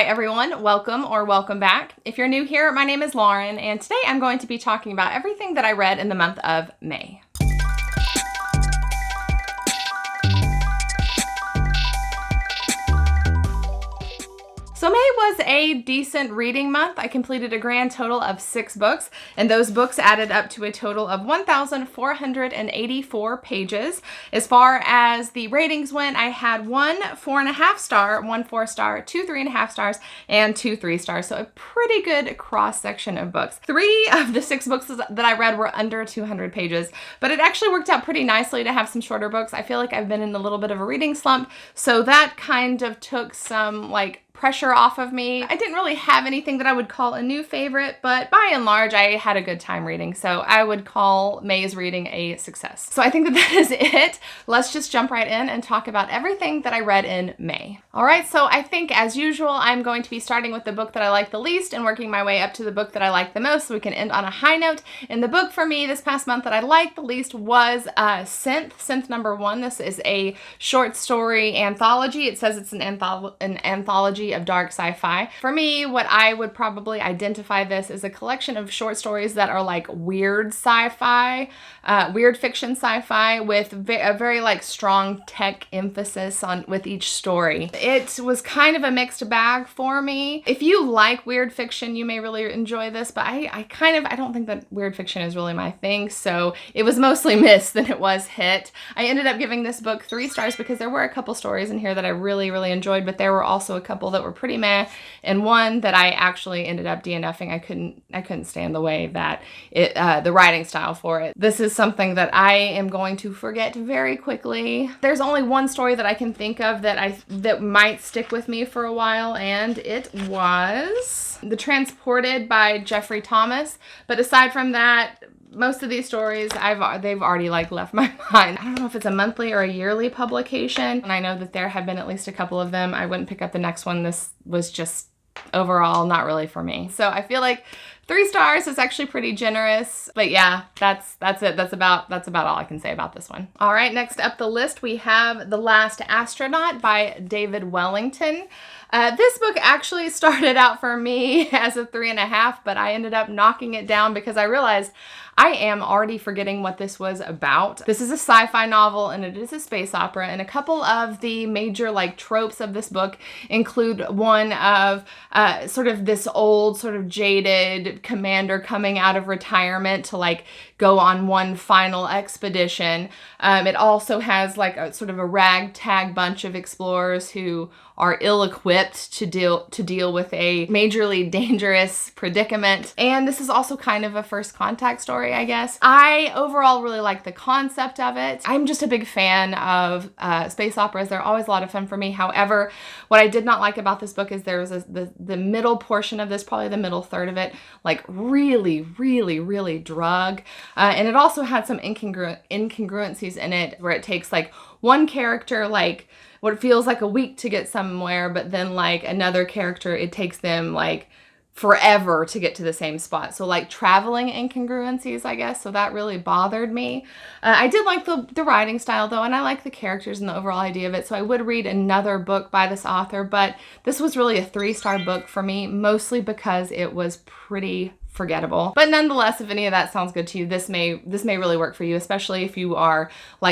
Hi everyone, welcome or welcome back. If you're new here, my name is Lauren, and today I'm going to be talking about everything that I read in the month of May. So May was a decent reading month. I completed a grand total of 6 books, and those books added up to a total of 1,484 pages. As far as the ratings went, I had 1 4.5 star, 1 4 star, 2 3.5 stars, and 2 3 stars. So a pretty good cross section of books. 3 of the 6 books that I read were under 200 pages, but it actually worked out pretty nicely to have some shorter books. I feel like I've been in a little bit of a reading slump, so that kind of took some pressure off of me. I didn't really have anything that I would call a new favorite, but by and large, I had a good time reading. So I would call May's reading a success. So I think that is it. Let's just jump right in and talk about everything that I read in May. All right, so I think as usual, I'm going to be starting with the book that I like the least and working my way up to the book that I like the most so we can end on a high note. And the book for me this past month that I liked the least was Synth, Synth #1. This is a short story anthology. It says it's an anthology of dark sci-fi. For me, what I would probably identify this as a collection of short stories that are like weird sci-fi, weird fiction sci-fi with a very strong tech emphasis with each story. It was kind of a mixed bag for me. If you like weird fiction, you may really enjoy this, but I don't think that weird fiction is really my thing, so it was mostly miss than it was hit. I ended up giving this book 3 stars because there were a couple stories in here that I really enjoyed, but there were also a couple that were pretty meh, and one that I actually ended up DNFing. I couldn't stand the way that the writing style for it. This is something that I am going to forget very quickly. There's only one story that I can think of that might stick with me for a while, and it was The Transported by Jeffrey Thomas. But aside from that, most of these stories, they've already left my mind. I don't know if it's a monthly or a yearly publication, and I know that there have been at least a couple of them. I wouldn't pick up the next one. This was just overall not really for me. So I feel like 3 stars is actually pretty generous, but yeah, that's it. That's about all I can say about this one. All right, next up the list, we have The Last Astronaut by David Wellington. This book actually started out for me as a 3.5, but I ended up knocking it down because I realized I am already forgetting what this was about. This is a sci-fi novel and it is a space opera, and a couple of the major tropes of this book include one of sort of this old, sort of jaded commander coming out of retirement to go on one final expedition. It also has a sort of a ragtag bunch of explorers who are ill-equipped to deal with a majorly dangerous predicament. And this is also kind of a first contact story, I guess. I overall really like the concept of it. I'm just a big fan of space operas. They're always a lot of fun for me. However, what I did not like about this book is there was the middle portion of this, probably the middle third of it, really drug. And it also had some incongruencies in it where it takes one character what feels like a week to get somewhere, but then another character, it takes them forever to get to the same spot. So traveling incongruencies, I guess. So that really bothered me. I did like the writing style though, and I like the characters and the overall idea of it. So I would read another book by this author, but this was really a 3-star book for me, mostly because it was pretty forgettable. But nonetheless, if any of that sounds good to you, this may really work for you, especially if you are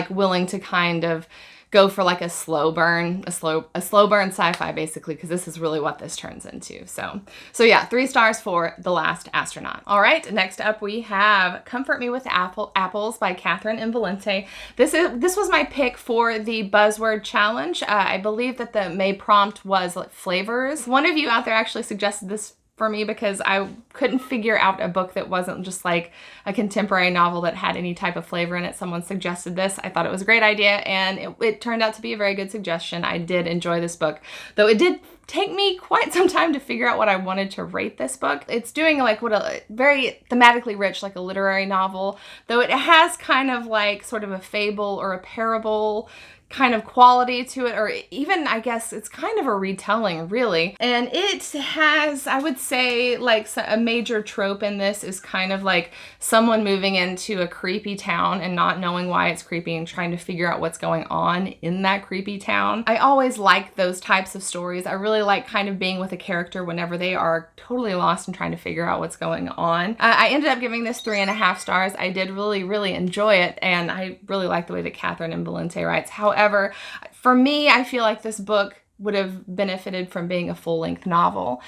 willing to kind of go for a slow burn sci-fi basically, because this is really what this turns into. So yeah, 3 stars for The Last Astronaut. All right, next up we have Comfort Me with Apples by Catherine Invalente. This was my pick for the buzzword challenge. I believe that the May prompt was flavors. One of you out there actually suggested this for me because I couldn't figure out a book that wasn't just a contemporary novel that had any type of flavor in it. Someone suggested this. I thought it was a great idea, and it turned out to be a very good suggestion. I did enjoy this book, though it did take me quite some time to figure out what I wanted to rate this book. It's doing what a very thematically rich, a literary novel, though it has kind of sort of a fable or a parable kind of quality to it, or even, I guess, it's kind of a retelling, really. And it has, I would say, like a major trope in this is kind of like someone moving into a creepy town and not knowing why it's creepy and trying to figure out what's going on in that creepy town. I always like those types of stories. I really like kind of being with a character whenever they are totally lost and trying to figure out what's going on. I ended up giving this 3.5 stars. I did really enjoy it, and I really like the way that Catherine and Valente writes. However, for me, I feel like this book would have benefited from being a full-length novel.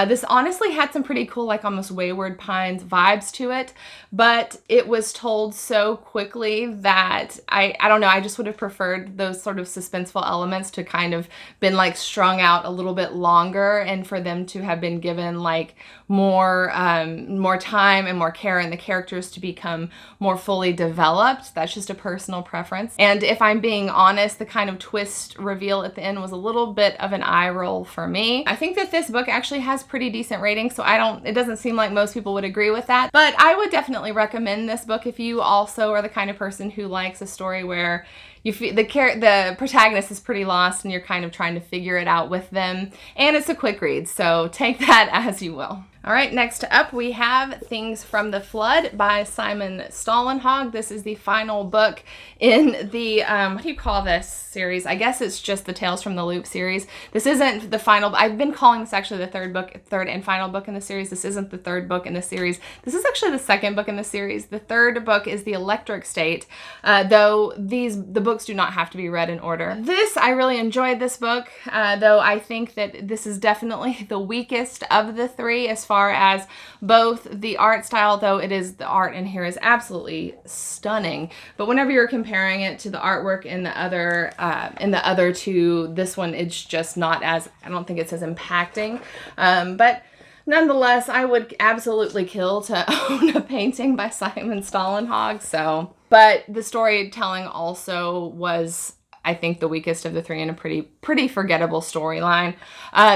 This honestly had some pretty cool, like almost Wayward Pines vibes to it, but it was told so quickly that I don't know, I just would have preferred those sort of suspenseful elements to kind of been like strung out a little bit longer, and for them to have been given like more time and more care, and the characters to become more fully developed. That's just a personal preference. And if I'm being honest, the kind of twist reveal at the end was a little bit of an eye roll for me. I think that this book actually has pretty decent ratings, so it doesn't seem like most people would agree with that, but I would definitely recommend this book if you also are the kind of person who likes a story where you feel the protagonist is pretty lost and you're kind of trying to figure it out with them, and it's a quick read, so take that as you will. All right, next up we have Things from the Flood by Simon Stålenhag. This is the final book in the, what do you call this series? I guess it's just the Tales from the Loop series. This isn't the final, I've been calling this actually the third and final book in the series. This isn't the third book in the series. This is actually the second book in the series. The third book is The Electric State, though the books do not have to be read in order. I really enjoyed this book, though I think that this is definitely the weakest of the three as far as both the art style, though the art in here is absolutely stunning. But whenever you're comparing it to the artwork in the other two, this one, it's just not as, I don't think it's as impacting. But nonetheless, I would absolutely kill to own a painting by Simon Stålenhag. But the storytelling also was, I think, the weakest of the three, and a pretty forgettable storyline.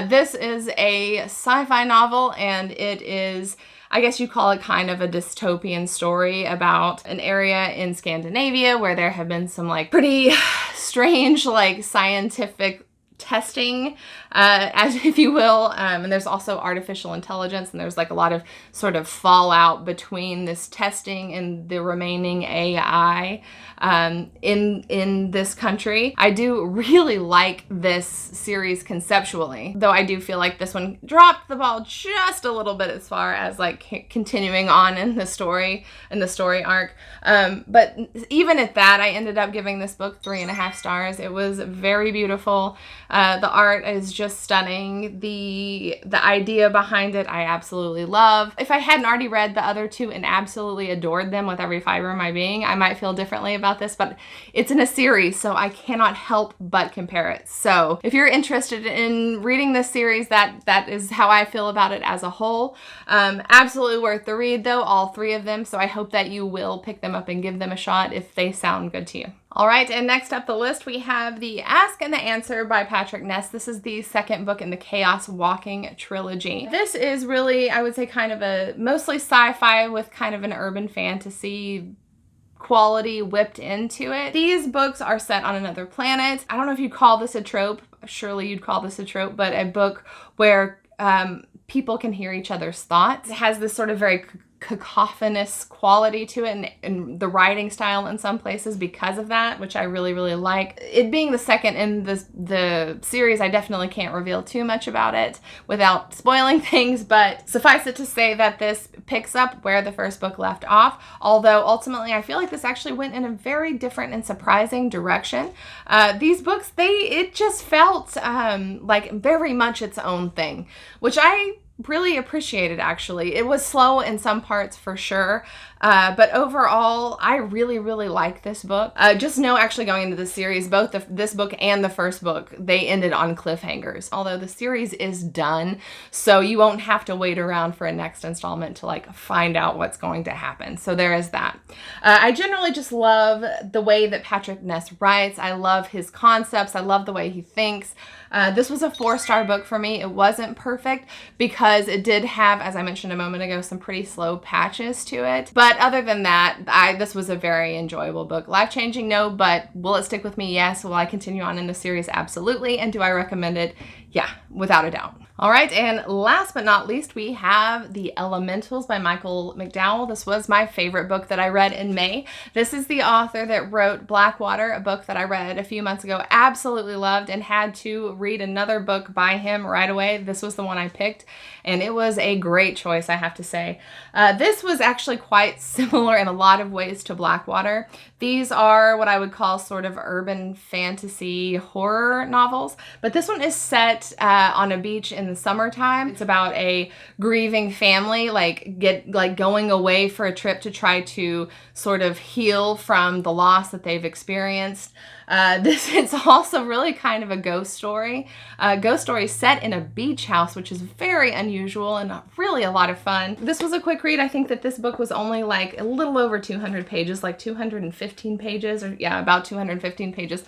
This is a sci-fi novel, and it is, I guess you call it kind of a dystopian story about an area in Scandinavia where there have been some like pretty strange like scientific testing, as if you will, and there's also artificial intelligence, and there's like a lot of sort of fallout between this testing and the remaining AI in this country. I do really like this series conceptually, though I do feel like this one dropped the ball just a little bit as far as like continuing on in the story arc. But even at that, I ended up giving this book 3.5 stars. It was very beautiful. The art is just stunning. The idea behind it, I absolutely love. If I hadn't already read the other two and absolutely adored them with every fiber of my being, I might feel differently about this, but it's in a series, so I cannot help but compare it. So if you're interested in reading this series, that is how I feel about it as a whole. Absolutely worth the read, though, all three of them, so I hope that you will pick them up and give them a shot if they sound good to you. All right, and next up the list, we have The Ask and the Answer by Patrick Ness. This is the second book in the Chaos Walking trilogy. This is really, I would say, kind of a mostly sci-fi with kind of an urban fantasy quality whipped into it. These books are set on another planet. I don't know if you'd call this a trope. Surely you'd call this a trope, but a book where people can hear each other's thoughts. It has this sort of very cacophonous quality to it, and the writing style in some places because of that, which I really like. It being the second in the series, I definitely can't reveal too much about it without spoiling things, but suffice it to say that this picks up where the first book left off, although ultimately I feel like this actually went in a very different and surprising direction. These books, it just felt like very much its own thing, which I really appreciated, actually. It was slow in some parts for sure, but overall I really like this book. Just know, actually, going into the series, both this book and the first book, they ended on cliffhangers, although the series is done, so you won't have to wait around for a next installment to like find out what's going to happen. So there is that. I generally just love the way that Patrick Ness writes. I love his concepts. I love the way he thinks. This was a 4-star book for me. It wasn't perfect because because it did have, as I mentioned a moment ago, some pretty slow patches to it. But other than that, this was a very enjoyable book. Life-changing, no, but will it stick with me? Yes. Will I continue on in the series? Absolutely. And do I recommend it? Yeah, without a doubt. All right, and last but not least, we have The Elementals by Michael McDowell. This was my favorite book that I read in May. This is the author that wrote Blackwater, a book that I read a few months ago, absolutely loved, and had to read another book by him right away. This was the one I picked, and it was a great choice, I have to say. This was actually quite similar in a lot of ways to Blackwater. These are what I would call sort of urban fantasy horror novels, but this one is set on a beach in the summertime. It's about a grieving family going away for a trip to try to sort of heal from the loss that they've experienced. It's also really kind of a ghost story. Ghost story set in a beach house, which is very unusual and really a lot of fun. This was a quick read. I think that this book was only like a little over 200 pages, like 215 pages, or yeah, about 215 pages.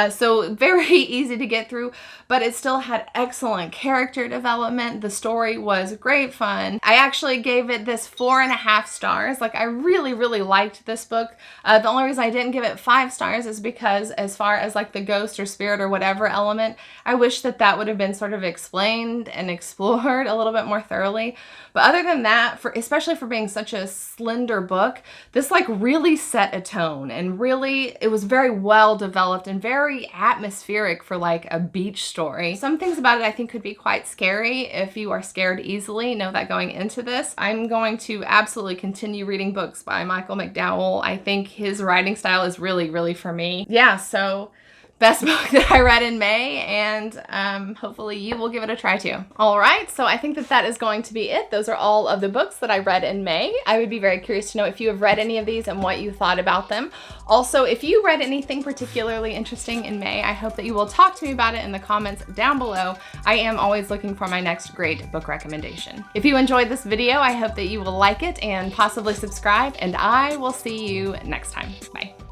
So very easy to get through, but it still had excellent character development. The story was great fun. I actually gave it this 4.5 stars. Like, I really, really liked this book. The only reason I didn't give it 5 stars is because as far as like the ghost or spirit or whatever element, I wish that would have been sort of explained and explored a little bit more thoroughly. But other than that, especially for being such a slender book, this like really set a tone, and really it was very well developed and very atmospheric for like a beach story. Some things about it I think could be quite scary if you are scared easily. Know that going into this. I'm going to absolutely continue reading books by Michael McDowell. I think his writing style is really, really for me. Yeah, so best book that I read in May, and hopefully you will give it a try too. All right, so I think that is going to be it. Those are all of the books that I read in May. I would be very curious to know if you have read any of these and what you thought about them. Also, if you read anything particularly interesting in May, I hope that you will talk to me about it in the comments down below. I am always looking for my next great book recommendation. If you enjoyed this video, I hope that you will like it and possibly subscribe, and I will see you next time. Bye.